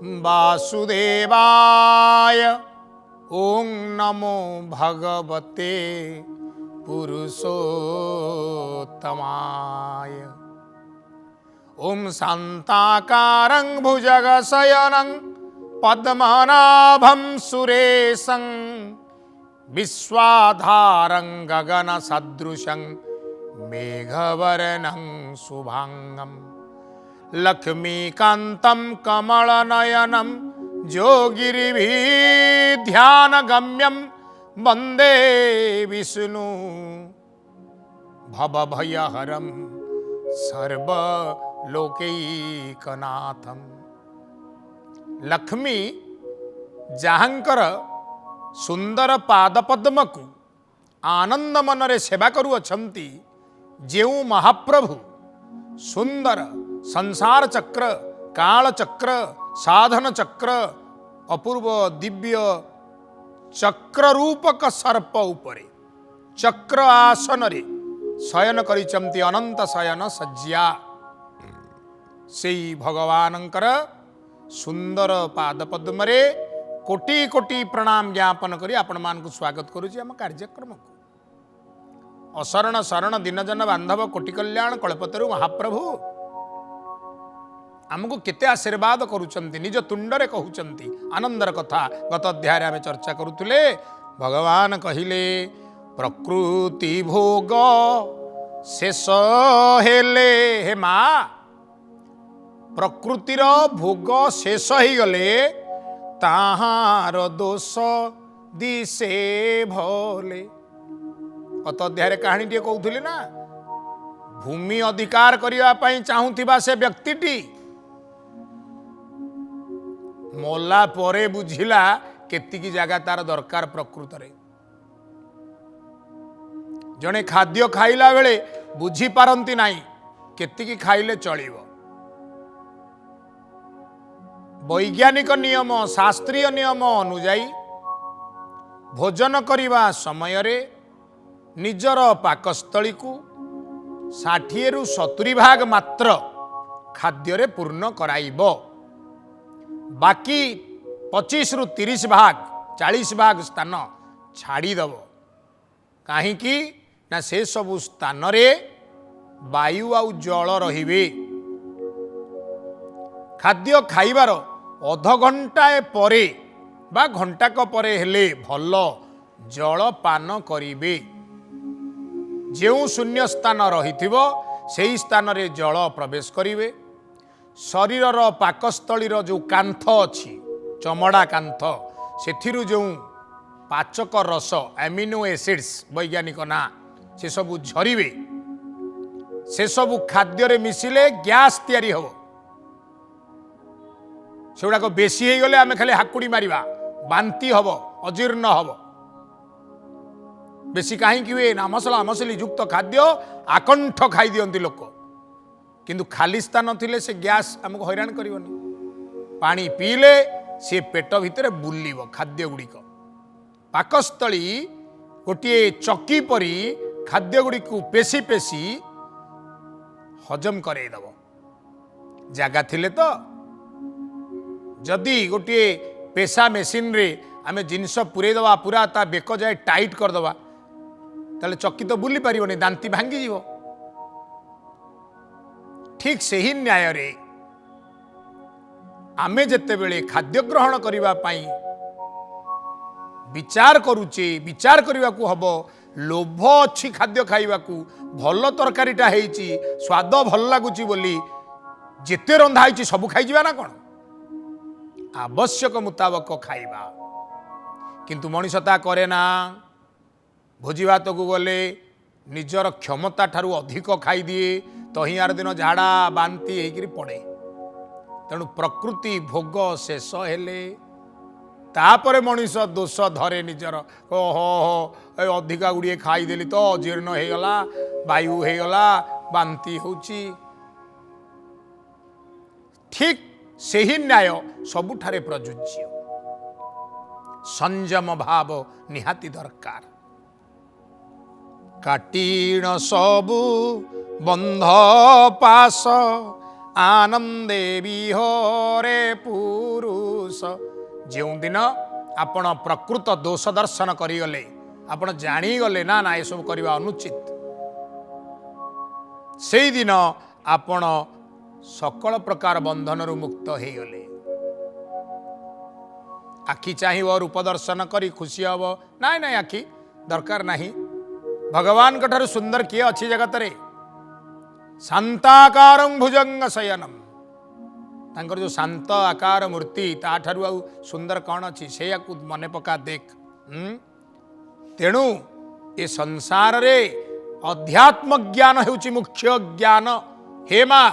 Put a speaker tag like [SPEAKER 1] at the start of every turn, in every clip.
[SPEAKER 1] वासुदेवाय ओं नमो भगवते पुरुषोत्तमाय। ओं शान्ताकारं भुजगशयनं पद्मनाभं सुरेशं विश्वाधारं गगनसदृशं मेघवर्णं शुभांगं लक्ष्मीकान्तं कमलनयनं योगिभिर्ध्यानगम्यं वन्दे विष्णु भवभयहरं सर्वलोकैकनाथं। लक्ष्मी जाहांकर सुंदर पादपद्म को आनंद मनरे सेवा करुअछंती, जेउ महाप्रभु सुंदर संसार चक्र, काल चक्र, साधन चक्र, अपूर्व दिव्य चक्र रूपक सर्प उपरे चक्र आसन रे शयन करिचंती अनंत शयन सज्जा। से भगवानंकर सुंदर पादपद्म रे कोटि कोटि प्रणाम ज्ञापन करी आपण मान को स्वागत करुछि हम कार्यक्रम को। अशरण शरण दीनजन बांधव कोटि कल्याण कल्पतरु महाप्रभु आमको केते आशीर्वाद करुचंती, निज तुंडरे कहउचंती आनंदर कथा। गत अध्याय आम चर्चा करुले भगवान कहिले प्रकृति भोग शेष हेले हे मा, प्रकृतिर भोग शेष हो गले ताहार दोष दिशे भले। गत अध्याय कहानी टे कहूली ना, भूमि अधिकार करने चाहूथिबा से व्यक्तिटी मोला परे बुझिला केतिकी जगह तार दरकार प्रकृत रे। जने खाद्य खाइला बेले बुझी पारंती नाही केतिकी खाइले चलिबो। वैज्ञानिक नियम शास्त्रीय नियम अनुजाई भोजन करने समय रे निजर पाकस्थली को 60 रु 70 भाग मात्र खाद्य रे पूर्ण कराइब, बाकी 25 रु 30 भाग 40 भाग स्थान छाड़ीदेव। कहीं ना से सबु स्थान रे वायु आउ जल रहिबे। खाद्य खाइबार अध घंटाए परे बा घंटाक परे हेले भल जल पान करिबे। जेउ शून्य स्थान रहिथिबो सेही स्थान रे जल प्रवेश करिवे। शरीरर पाकस्थलीर जो कांथ अछि चमड़ा कांथ सेथिरु जो पाचक रस एमिनो एसिड्स वैज्ञानिक ना से सबु झरिवे। से सबु खाद्य रे मिसिले गैस तैयारी हो। सेगुड़ाक बेसी हो गले आम खाली हाकुड़ी मारिबा, बांती हब, अजीर्ण हब। बेसी कहीं हुए ना मसला मसली युक्त खाद्य आकंठ खाई दियंती लोक, किंतु खाली स्थान थिले से गैस हमको हैरान करिवनी। पानी पीले से पेट भितर बुलिब खाद्य गुड़िक। पाकस्थली गोटे चकी परी खाद्य गुड़िक पेशी पेशी हजम करईदेव। जगह थिले तो जदि गोटे पेशा मेसीन रे आमे जिनस पुरेदवा पूरा ता बेक जाए टाइट करदवा ताले चक्की तो बुली पारिबनी, दांती भांगी जीव। ठीक सही न्याय रे आमे जेतेबेले खाद्य ग्रहण करिबा पई विचार करूचे, विचार करने को हम लोभ अच्छी खाद्य खाइबा को, भल तरकारीटा हेची स्वाद भल लगुची बोली जेते रंधा होइची सब खाई जिबा ना कोन, आवश्यक मुताबक खाइबा। किंतु मनुष्यता करे ना, भोजी भात को गले निजर क्षमता ठारू अधिक खाई दिए तो ही आर दिन झाड़ा बांती होकर पड़े। तेणु प्रकृति भोग शेष हेले तापर मनीष दोष धरे निजर, ओहो अधिका गुड़िए खाईदेली तो अजीर्ण हो गला, वायु हो गला, बांती होची। ठीक सही न्याय सबुठारे प्रयोज्य। संयम भाव निहाती दरकार। काटीण सबु बंध पास आनंदे विहरे पुरु जो दिन आपण प्रकृत दोष दर्शन करिगले आपण जानीगले ना ना ये सब करवा अनुचित से दिन आपण सकल प्रकार बंधन मुक्त हो गले। आखि चाहब रूप दर्शन करी खुशी हम ना ना आखि दरकार नहीं। भगवान ठार सुंदर किए अच्छी जगत रे शांताकारं भुजंग शयनम तांकर जो शांत आकार मूर्ति ताठारु आउ सुंदर कौन अच्छी से मन पका देख। तेणु ए संसार रे अध्यात्म ज्ञान हेउची मुख्य ज्ञान हे माँ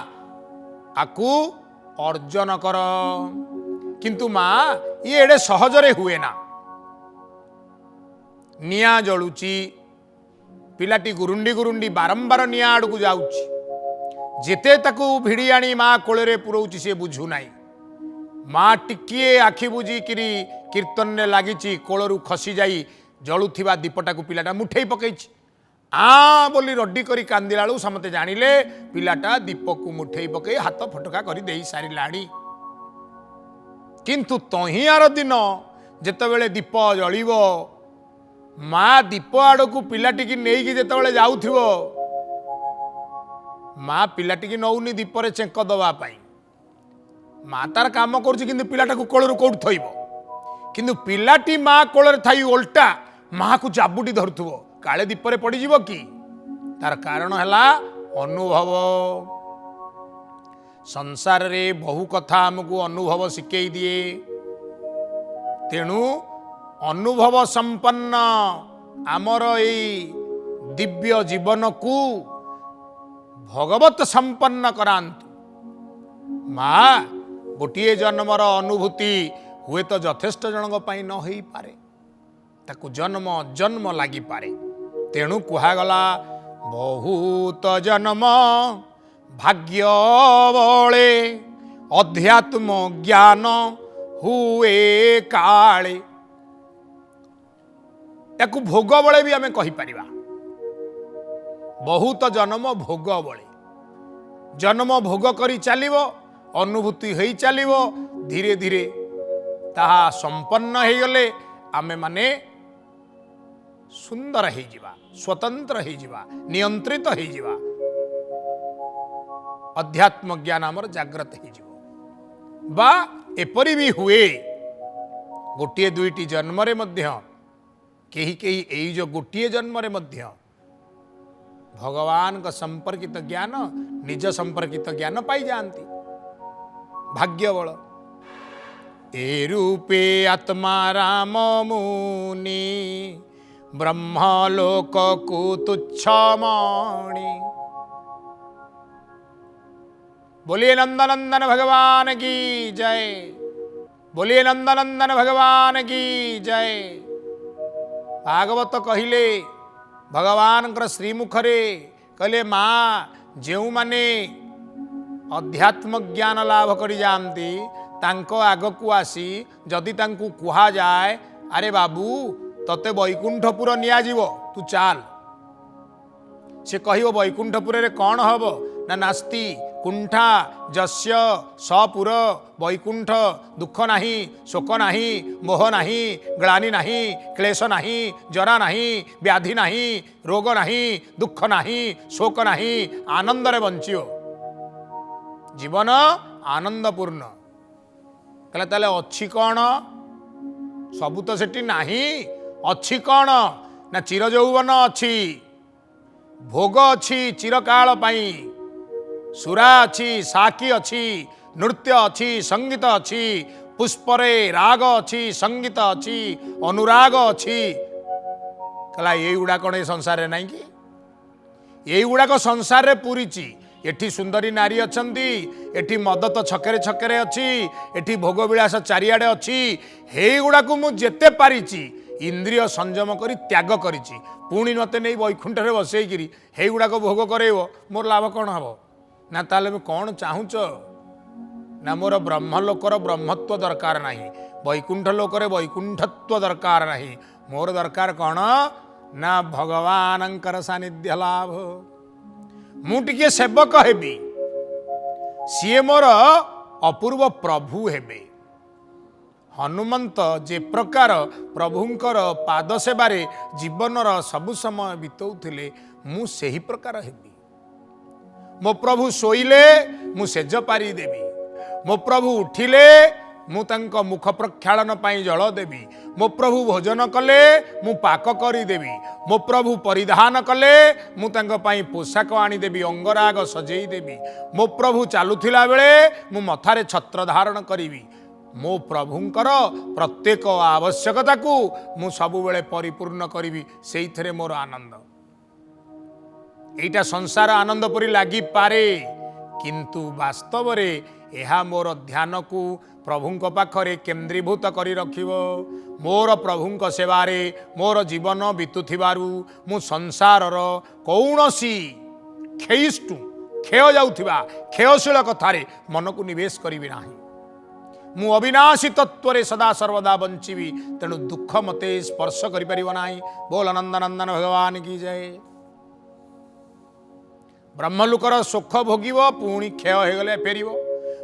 [SPEAKER 1] आकु अर्जन कर। किंतु माँ ये एडे सहजरे हुए ना। निया जलुची पिलाटी गुरुंडी गुरुंडी बारंबार निया आड़क जाउची जेते ताकू भिड़ी आनी माँ कोଳରେ पुरौची से बुझु नाई। माँ टिकिए आखि बुझिकी कीर्तन ने लागिची कोलरू खसी जाई जलुथिबा दीपटा को पिलाटा मुठेई पकईची बोली रड्डी करी कांदिला बेलू समते जानिले पिलाटा दीप को मुठेई पकई हाथ फटका करी देई सारिलाणी। किंतु तहियार दिन जेतेबेले दीप जलिब माँ दीप आड़कू पिलाटी नहीं जेतेबेले जाउथिबो माँ पिलाटी नौनी दीपरे चेक दवापाई माँ तार काम करुच्ची किंतु पिलाटा को कोलरू कौट थइब किंतु पिलाटी माँ कोलरे थाई ओल्टा माँ को जाबुटी धरुथुबो काले दीपरे पड़ीजिब कि तार कारण है अनुभव। संसार रे बहु कथा हमको अनुभव शिखई दिए। तेणु अनुभव संपन्न आमर यही दिव्य जीवन को भगवत संपन्न करांतु। माँ गोटे जन्मर अनुभूति हुए तो यथेष्ट जनक पाई न हो पारे ताकू जन्म जन्म लगी पारे। तेणु कुहागला बहुत जन्म भाग्य बळे अध्यात्म ज्ञान हुए काले। ताकू भोग बळे भी आमे कहि परिबा बहुत जन्म भोग बळे जन्म भोग करी चलिबो अनुभूति होई चलिबो धीरे धीरे ताहा संपन्न हो गले आमे माने सुंदर हो जिबा स्वतंत्र हो जिबा नियंत्रित हो जिबा अध्यात्म ज्ञान आमर जागृत हो जिवो। बा एपरि भी हुए गोटे दुईटी जन्म रे मध्य केही केही एई जो गोटे जन्म रे मध्य भगवान का संपर्कित ज्ञान निज संपर्कित ज्ञान पाई जानती भाग्य बल। ए रूपे आत्मा राम मुनि ब्रह्मलोक को तुच्छ मणि। बोलिए नंदनंदन भगवान की जय। बोलिए नंदनंदन भगवान की जय। भागवत कहिले भगवान श्रीमुखरे कहले माँ जो माने अध्यात्म ज्ञान लाभ करी जानती तांको आगकू आसी जदि तांकू कुहा जाए अरे बाबू तते वैकुंठपुर निया जीवो तू चाल से कहिबो वैकुंठपुर रे कौन हब ना नास्ति कुंठा जस्य सपुर वैकुंठ दुख नाही शोक नाही मोह नाही ग्लानि नाही क्लेश नाही जरा नाही व्याधि नाही रोग नाही दुख नाही शोक नाही आनंद रे बंचियो जीवन आनंदपूर्ण। कहला ताले अच्छी कौन सबू तो सेठी नाही अच्छी कौन ना चिर यौवन अच्छी भोग अच्छी चिरकाल पाई सुरा अच्छी साकी अच्छी नृत्य अच्छी संगीत अच्छी पुष्परे राग अच्छी संगीत अच्छी अनुराग अच्छी। कहला ये गुड़ा कौन ये संसार रे नहीं कि ये गुड़ाक संसार रे पूरीची एठी सुंदरी नारी अच्छी एठी मद तो छकरे छकरे अच्छी एठी भोग विलास चारिआडे अच्छी हे गुड़ा को मु जेते पारिची इंद्रिय संयम करी त्याग करिची पुणी मते नहीं वैकुंठ रे बसैकिरी हे गुड़ाक भोग करेइबो मोर लाभ कौन हबो ना ताले मैं कौन चाहूच ना मोर ब्रह्मलोकर ब्रह्मत्व दरकार नहीं वैकुंठ लोकर वैकुंठत्व दरकार नहीं मोर दरकार कौन ना भगवानंकर सानिध्य लाभ मु टिके सेवक हेबी सीए मोर अपूर्व प्रभु हेबे हनुमंत जे प्रकार प्रभुंकर पाद सेवारे जीवनर सबु समय बितौथिले मु सेही प्रकार हेबी। मो प्रभु शोइले मु सेज पारी देवी, मो प्रभु उठिले मु तांक मुख प्रक्षालन पाई जल देवी, मो प्रभु भोजन कले मु पाक करी देवी, मो प्रभु परिधान कले मु तांक पाई पोशाक आनी देवी, अंगराग सजेई देवी, मो प्रभु चालुथिला बेले मु मथारे छत्र धारण करिवि। मो प्रभुंकर प्रत्येक आवश्यकता को मु सबु बेले परिपूर्ण करिवि। सेइथरे मोर आनंद। एइटा संसार आनंद परि लागि पारे, किंतु वास्तव रे एहा मोर ध्यान को प्रभुंक पाखरे केंद्रीभूत करी रखिबो। मोर प्रभुंक सेवारे मोर जीवन बितुथिबारु मु संसारर कौनसी खेइष्टु खेय जाउथिबा खेयशील कथारे मन को निवेश करिबि नाही। मु अविनाशी तत्वरे सदा सर्वदा बंचिबि, तेणु दुख मते स्पर्श करि परिबो नाही। बोल नंदनंदन भगवान की जय। ब्रह्मलोकर सुख भोगिब पुणी क्षय हो गले फेरिबो,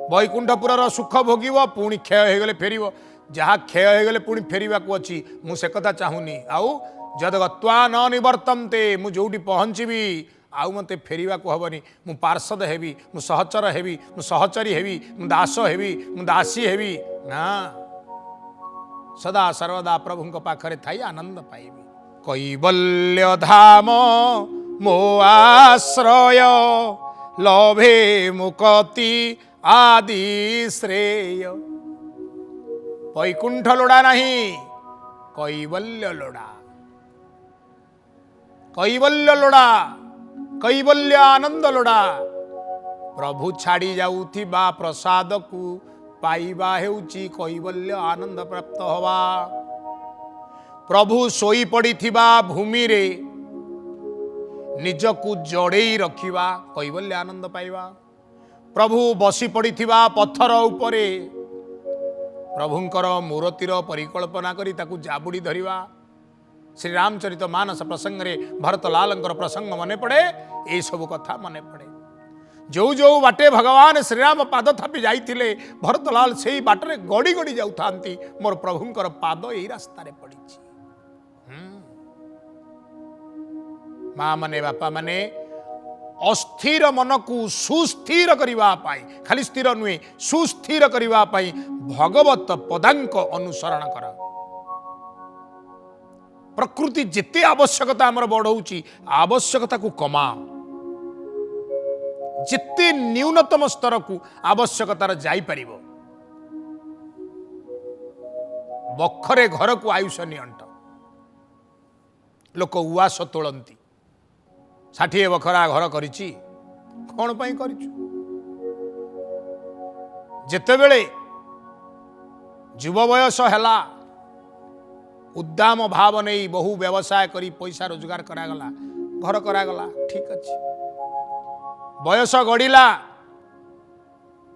[SPEAKER 1] वैकुंठपुरर सुख भोगिब पुणी क्षय हो गले फेरिबो। जहाँ क्षय हो गले पुणी फेरिबा को अछि मु से कथा चाहुनी। आउ जद गत्वा न निवर्तन्ते, मु जोडी पहुँचीबी आउ मते फेरिबा को हबनी। मु पार्षद हेबी, मु सहचर हेबी, मु सहचरी हेबी, मु दास हेबी, मु दासी हेबी ना। सदा सर्वदा प्रभुंक पाखरे थाई आनंद पाइबी। कैवल्य धाम मो आश्रय, लभे मुक्ति आदि श्रेय। वैकुंठ लोड़ा नहीं, कैवल्य लोड़ा। कैवल्य लोड़ा, कैवल्य आनंद लोड़ा। प्रभु छाड़ी जाउथिबा प्रसाद को पाइबा हेउची कैवल्य आनंद प्राप्त हवा। प्रभु सोई पड़िथिबा भूमि रे निजकु जड़ेई रखिबा कैवल्य आनंद पाइबा। प्रभु बसी पड़िथिबा पत्थर उपरे प्रभुंकर मूर्तिर परिकल्पना करी ताकु जाबुड़ी धरिबा। श्री रामचरित मानस प्रसंग रे भरतलालंकर प्रसंग मने पड़े, ए सब कथा मने पड़े। जो जो बाटे भगवान श्रीराम पाद थापी जाइथिले भरतलाल सेई बाटरे गड़ी गड़ी जाउथांती। मोर प्रभुंकर पाद एई रास्ता रे पड़िछि। माँ माने बापा माने अस्थिर मन को सुस्थिर करिवा पाई, खाली स्थिर नुहे सुस्थिर करिवा पाई भगवत पदांक अनुसरण कर। प्रकृति जिते आवश्यकता आमर बढ़ौची आवश्यकता को कमा। जिते न्यूनतम स्तर को आवश्यकतार जाई परिबो। बखरे घर को आयुष नियंट लोक उआस तोलंती। 60 बखरा घर करिछि कौन पाई करिछु। जेतेबेले युव बयस हैला उद्दाम भाव नहीं बहु व्यवसाय करी पैसा रोजगार करागला, घर करागला, ठीक अच्छे। बयस गड़िला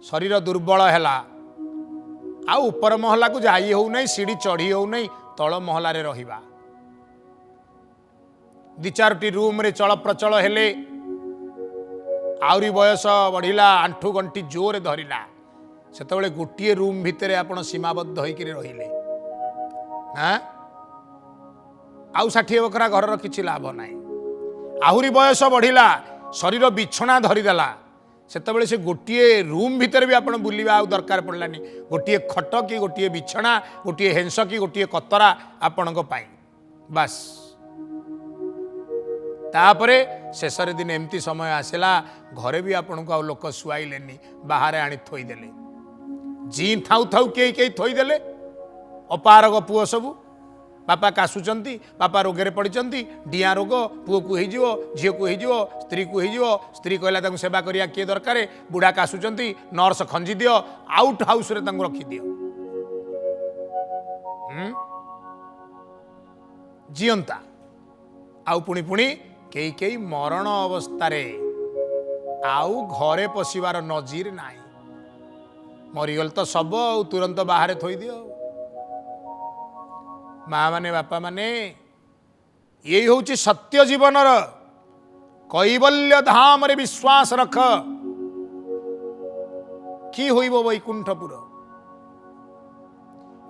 [SPEAKER 1] शरीर दुर्बल हैला, आ ऊपर महला को जाई हो नहीं, सीढ़ी चढ़ी हो नहीं, तल महला रे रहिबा। 2-4टी रूम रे चल प्रचल हेले आउरी बयस बढ़िला, आंठू गंठी जोर धरिला, सेतबेले गोटिए रूम भितरे आपण सीमाबद्ध होइकि रहिले। हाँ आउ 60 बखरा घर किछि लाभ नाही। आहुरी बयस बढ़िला, शरीर बिछଣା धरिदेला, सेतबेले से गोटिए रूम भितर भी आपण बुलिबा आउ दरकार पड़लानी। गोटिए खट कि गोटिए बिछଣା, गोटिए हेंस कि गोटिए कतरा आपणक पाई बस। तापरे शेषर दिन एमती समय आसला घरे भी आपण को लोक शुआइलेनी, बाहर आनी थोईदेले। जी थाउ थाउ कई कई थोईदेले। अपारग पुओ सबू बापा काशुचंती, बापा रोगे पड़िचंती, डिया रोग पुओ को होइजिवो, झियो को होइजिवो, स्त्री को होइजिवो। स्त्री कहला तांको सेवा करिया किए दरकार, बुढ़ा काशुचंती, नर्स खंजी दियो, आउट हाउस रे तांको रखी दियो। जियंता आउ पुणी पुणी कई कई मरण अवस्थारे आउ घरे पशिबार नजीर नाही। मरीगल तो सब तुरंत बाहर थोई दियो। माँ माने बापा माने यही हूँ सत्य जीवनर कैवल्य धाम रे विश्वास रख। कि होइबो वैकुंठपुर,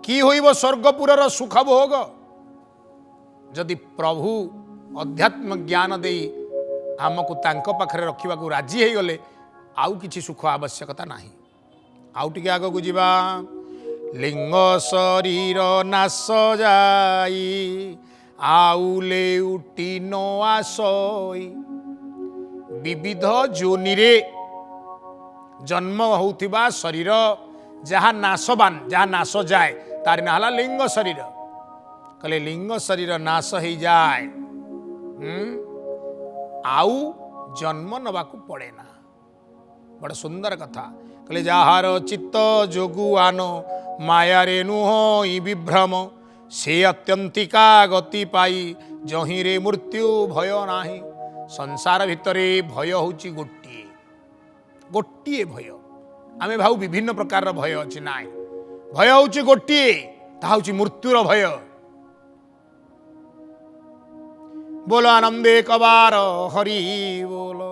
[SPEAKER 1] कि होइबो स्वर्गपुरर सुख भोग जदि प्रभु अध्यात्म ज्ञान दे आमको तांको पाखरे रखा राजी हो गले आउ किछि सुख आवश्यकता नाही। आउ टिके आग को जीवा लिंग शरीर नाश जाई आउले उठी न आसई विविध जोनिरे जन्म होउथिबा शरीर जहाँ नाशवान जहाँ नाश जाए तार ना हला लिंग शरीर कहले लिंग शरीर नाश हो जाए आउ जन्म नवाकू पड़े ना। बड़ सुंदर कथा कहले जार चित्त जोगु आनो माया रे नुह विभ्रम से अत्यंतिका गति पाई जहिरे मृत्यु भय नाही। संसार भितरे भय होची गोटिए गोटिए भय आमे भाऊ विभिन्न प्रकार भय अच्छी ना भय होची गोटिए ता होची मृत्युर भय। बोलो आनंदे कबार हरि बोलो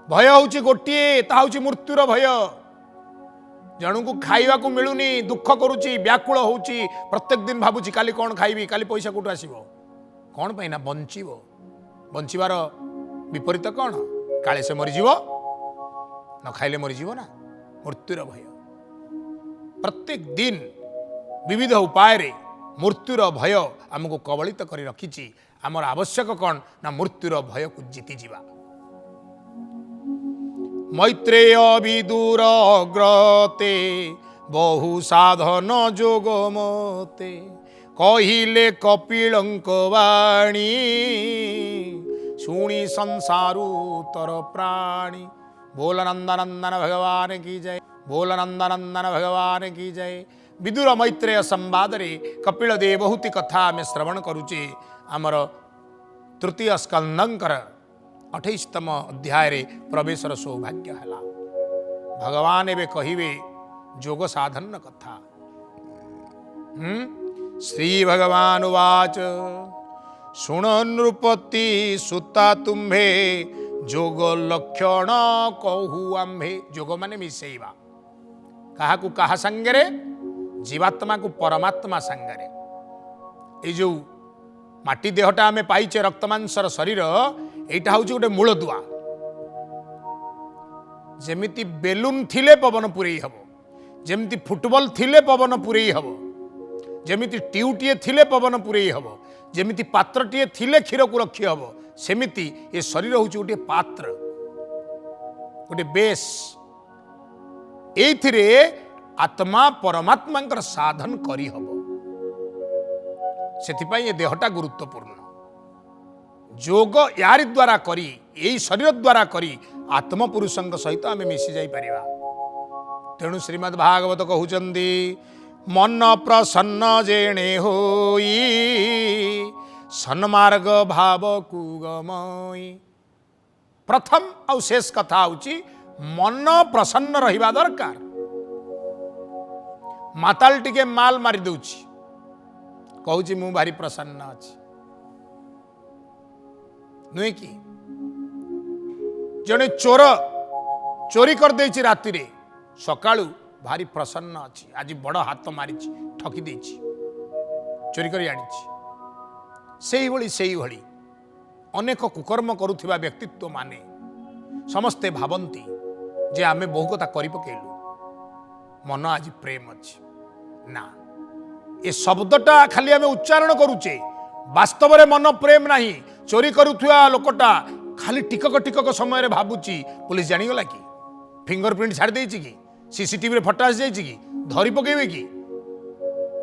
[SPEAKER 1] भय होची गोटिए ता होची मृत्युर भय। जणु को खाइबा को मिलुनी दुख करुची व्याकुल होची प्रत्येक दिन भाबुची काली कौन खाइबी काली पैसा कोठु आसीबो कौन पैना बंचिबो बंचिबार विपरीत कौन काले से मरीजीवो न खाइले मरीजीवो ना मृत्युर भय। प्रत्येक दिन विविध उपाय रे मृत्युर भय आमको कबलित करी रखिची। आमर आवश्यक कौन ना मृत्युर भय को जीति जीवा। मैत्रेय विदुर अग्रते बहु साधन जोग मते कहिले कपिलंक वाणी शुणी संसारू तर प्राणी। बोल नंदनंदन भगवान की जय बोल नंदनंदन भगवान की जय। विदुर मैत्रेय संवाद रे कपिल देवहूति कथा आम श्रवण करुचे। आमर तृतीय स्कंदंकर 28तम अध्याय रे प्रवेशर सौभाग्य है। भगवान एवं कहिवे जोग साधन कथा। श्री भगवान उवाच शुण नृपति सुता तुम्भे जोग लक्षण कहु आम्भे। जोग माने मिसेइबा कहा को कहा संगरे जीवात्मा को परमात्मा संगरे। ए जो माटी देहटा आमे पाइचे रक्तमांसर शरीर एटा हूँ गोटे मूलदुआ। जेमिति बेलून थिले पवन पुरई हब जेमिति फुटबॉल थिले पवन पुरई हब जेमिति ट्यूटीए थिले पवन पुरई हब जेमिति पात्रटीए थिले क्षीर को रखी हब सेमिति ए शरीर हूँ गोटे पात्र गोटे बेस। एथिरे आत्मा परमात्मा साधन करी हब सेथिपाई ये देहटा गुरुत्वपूर्ण। जोग यारी द्वारा करी यही शरीर द्वारा करी आत्म पुरुषंक सहित आम मिसी जाई परिबा। तेणु श्रीमद् भागवत कहउचंदी मन प्रसन्न जेणे होई सन्मार्ग भाव कुगमई। प्रथम आउ शेष कथा होची मन प्रसन्न रहिबा दरकार। माताल टिके माल मारी दउची कहूची मु भारी प्रसन्न अछि नुहे कि जड़े चोर चोरी कर देछि राति रे सकाळु भारी प्रसन्न अछि आज बड़ हाथ मारी ठकी देछि चोरी कर आनी से भली अनेक कुकर्म करुथिबा व्यक्तित्व माने समस्ते भावंती जे आमे बहु कथा करि पकेलु मन आज प्रेम अछि ना। ए शब्दटा खाली आमे उच्चारण करुचे वास्तव में मन प्रेम नहीं। चोरी करुथुआ लोकटा खाली टिकक टिकक समय भावुची पुलिस जानीगला कि फिंगरप्रिंट छाड़ देछि कि सीसीटीवी रे फटा जाइछि कि धरी पकेबे कि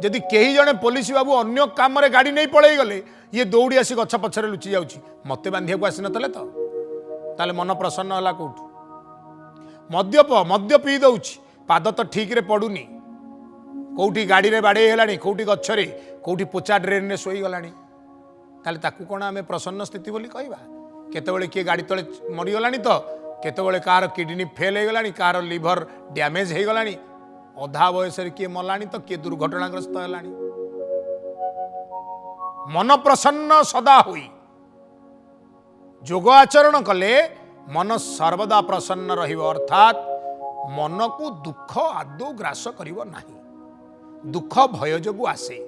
[SPEAKER 1] जदि कहीं जड़े पुलिस बाबू अन्य काम रे गाड़ी नहीं पड़े गले ये दौड़ी आसी गछ पछरे लुचि जाउछि मते बांधिया को आसी नतले तो ताले मन प्रसन्न होला कोठु। मद्य पी दउछि पाद तो ठीक रे पडुनी कौटी गाड़ी रे बाड़े हेलानी कौटी गच्छरे कौटी पोचा ड्रेन रे सोई गलानी ताले ताकू कोन आमे प्रसन्न स्थिति बोली कहबा। केतेबेले किए गाड़ी तले मरी गलानी तो केतेबेले कार किडनी फेल हो गलानी कार लिवर डैमेज हो गलानी अधा बयस रे किए मलानी तो किए दुर्घटनाग्रस्त हेलानी। मन प्रसन्न सदा होई जोग आचरण कले मन सर्वदा प्रसन्न रहिबो अर्थात मन को दुख आदौ ग्रास करिवो नाही। दुख भय जोगु आसे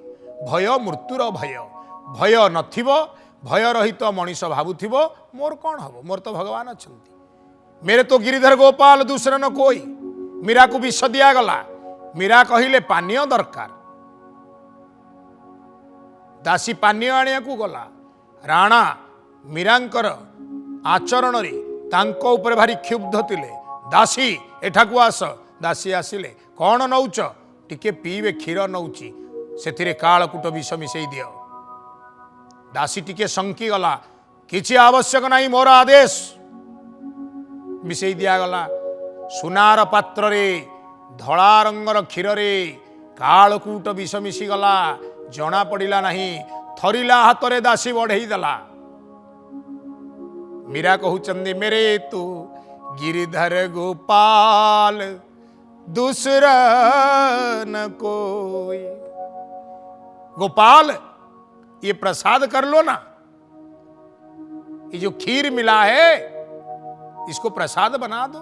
[SPEAKER 1] भय मृत्युर भय भय नथिब भय रहित मनीष भावुथिबो मोर कौन हबो मोर तो भगवान अछंती मेरे तो गिरिधर गोपाल दूसरे न कोई मीरा को विष दिया गला मीरा कहिले पानीय दरकार दासी पानीय आनिया को गला राणा मीरांकर आचरण रे तांको ऊपर भारी क्षुब्ध थिले दासी एठाकू आस दासी आसिले कौन नौच टिके पीवे क्षीर नौची सेथिरे कालकूट विष मिसई दियो दासी टिके शंकी गला किछि आवश्यक नहीं मोर आदेश मिसई दिया गला सुनार पात्र रे धला रंगर क्षीर रे कालकूट विष मिसी गला जना पड़िला नहीं थरिला हाथ रे दासी बढ़ई देला मीरा कहउचंदी मेरे तू गिरिधर गोपाल दूसरा न कोई गोपाल ये प्रसाद कर लो ना ये जो खीर मिला है इसको प्रसाद बना दो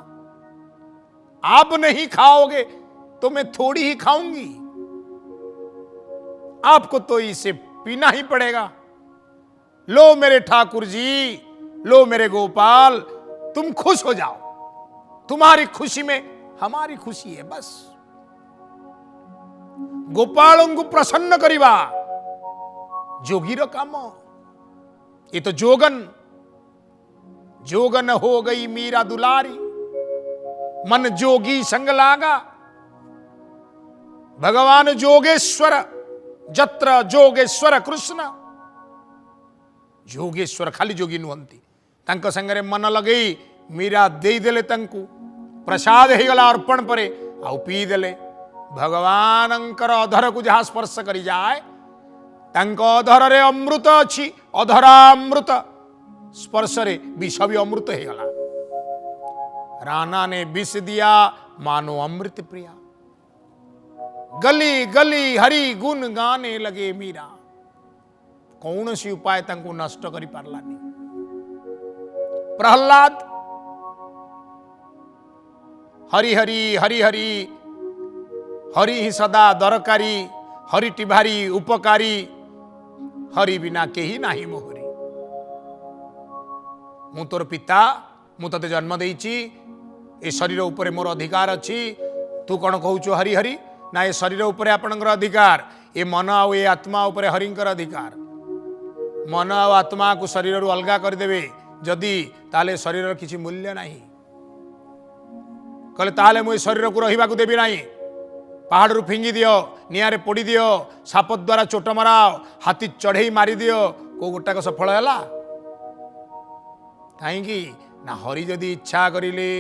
[SPEAKER 1] आप नहीं खाओगे तो मैं थोड़ी ही खाऊंगी आपको तो इसे पीना ही पड़ेगा लो मेरे ठाकुर जी लो मेरे गोपाल तुम खुश हो जाओ तुम्हारी खुशी में हमारी खुशी है बस गोपाल को प्रसन्न करिवा जोगीर काम ये तो जोगन जोगन हो गई मीरा दुलारी मन जोगी संग लागा भगवान जोगेश्वर जत्र जोगेश्वर कृष्ण जोगेश्वर खाली जोगी नुहंती तांक संगरे मन लगई मीरा दे देले तंकु प्रसाद हो गला अर्पण परे आउ पी देले भगवानंकर अधर को जहाँ स्पर्श करी जाए तांक अधर रे अमृत अच्छी अधरामृत स्पर्श रे विष भी अमृत हो गला राणा ने विष दिया मानो अमृत प्रिया गली गली हरि गुण गाने लगे मीरा कौन सी उपाय तांको नष्ट करी पारलानी प्रहलाद हरि हरि हरि हरि हरि ही सदा दरकारी हरि टिभारी उपकारी हरि बिना केही नाही मोहरी मु तोर पिता मु तते जन्म देइची ए शरीर ऊपर मोर अधिकार अछि तू कौन कहूचो हरि हरि ना ए शरीर ऊपर आपनकर अधिकार ए मन आ ए आत्मा ऊपर हरिंकर अधिकार मन आ आत्मा को शरीर रु अलगा कर देबे जदि ताले शरीर किसी मूल्य नहीं कहले ताले मु शरीर को रहिबा को देबी नहीं पहाड़ रु फिंगी दियो निआरे पोड़ी दियो साप द्वारा चोट मराओ हाथी चढ़ई मारी दियो को गोटाक सफल है कहीं ना हरि जदि इच्छा करिले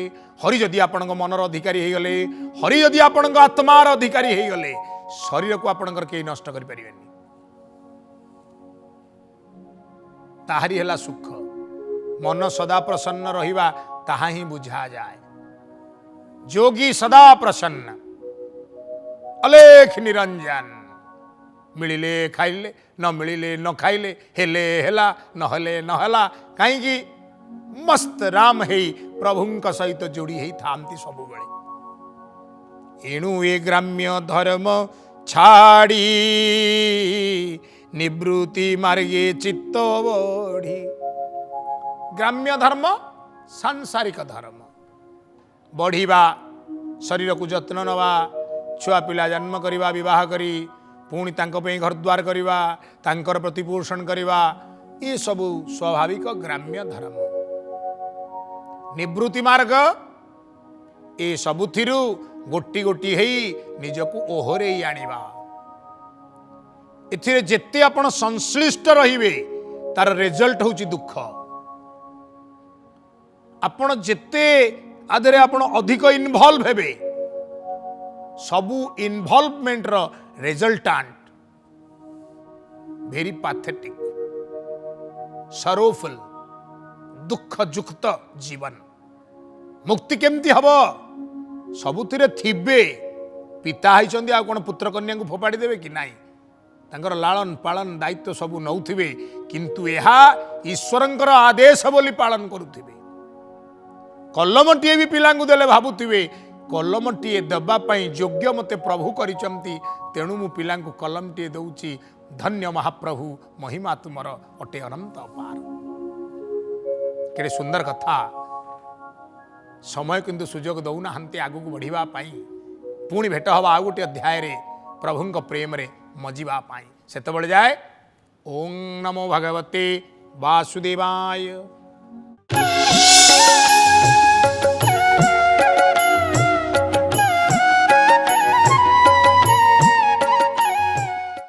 [SPEAKER 1] हरि जदि आपन मनर अधिकारी हो गले हरि जदि आपन आत्मार अधिकारी हो गले शरीर को आपणकर कहीं नष्ट कर परिबेनी ताहारी हला सुख मन सदा प्रसन्न रहिबा ताहा ही बुझा जाए जोगी सदा प्रसन्न अलेख निरंजन मिलिले खाइले न मिलिले न खाइले हेले हेला न हेले न हेला कहीं मस्त राम है प्रभुंक सहित जोड़ी है थामती सब बेले एणु ए ग्राम्य धर्म छाड़ी निवृत्ति मार्गे चित्त बढ़ी ग्राम्य धर्म सांसारिक धर्म बढ़िबा शरीर को जत्न नवा छुआ पिला जन्म करिबा विवाह करी पुणी तांको पे घर द्वार करिबा तांकर प्रतिपोषण करिबा ये सब स्वाभाविक ग्राम्य धर्म निवृत्ति मार्ग ए सबुथिरु गोटी गोटी हेई निजको ओहरे आनिबा एथिरे जेते आपण संश्लिष्ट रहिबे तार रिजल्ट होची दुख आपण जेते आदरे आपण अधिक इन्वॉल्व हेबे सबु इन्वॉल्वमेंट रो रिजल्टांट वेरी पैथेटिक सरोफुल दुख युक्त जीवन मुक्ति केमती हब सबुथिरे थिबे पिता होइचंदी आ कोन पुत्र कन्या को फोपाड़ी देबे कि नाही तांकर लालन पालन दायित्व सबु नौथिबे किंतु एहा ईश्वरंकर आदेश बोली पालन करुथिबे कलमटीए भी पिला देले भावुथिबे कलमटीए देवाई योग्य मते प्रभु करिचंती तेणु मु पिलांकु कलमटीए दउची धन्य महाप्रभु महिमा तुमर अटे अनंत अपार। केड़े सुंदर कथा। समय किंतु सुजोग दौना हंती आगु को बढ़िबा पाई पुणी भेट हवा आउ गोटे अध्याय रे प्रभुंक प्रेम रे मजिबा पाई सेतबेले जाए। ओं नमो भगवते वासुदेवाय।